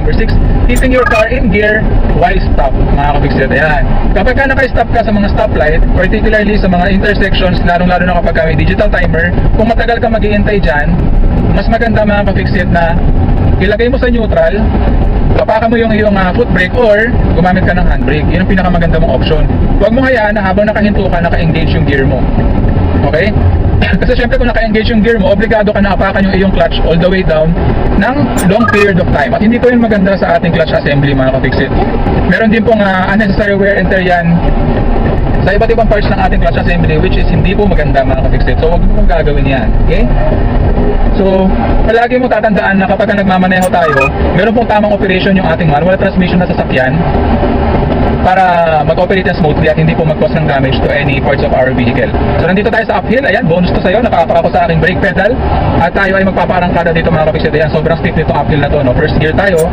number 6, keeping your car in gear while stop, mga kapiksit. Ayan. Kapag ka naka-stop ka sa mga stoplight, particularly sa mga intersections, lalong-lalo na kapag may digital timer, kung matagal ka mag-iintay dyan, mas maganda mga kapiksit na ilagay mo sa neutral, tapakan mo yung iyong foot brake or gumamit ka ng handbrake. Yun ang pinakamaganda mong option. Huwag mo hayaan na habang nakahinto ka, naka-engage yung gear mo. Okay? Kasi syempre kung naka-engage yung gear mo, obligado ka na apakan yung iyong clutch all the way down ng long period of time. At hindi po yun maganda sa ating clutch assembly, mga kapiksit. Meron din pong unnecessary wear and tear yan sa iba't ibang parts ng ating clutch assembly, which is hindi po maganda, mga kapiksit. So huwag mo pong gagawin yan. Okay? So, palagi mo tatandaan na kapag nagmamaneho tayo, meron pong tamang operation yung ating manual transmission na sasakyan para mag-operate na smoothly at hindi po mag-cause ng damage to any parts of our vehicle. So, nandito tayo sa uphill. Ayan, bonus to sa'yo. Nakaapak ako sa aking brake pedal at tayo ay magpaparangkada dito, mga kapiksit. Ayan, sobrang stiff nito uphill na to, no? First gear tayo.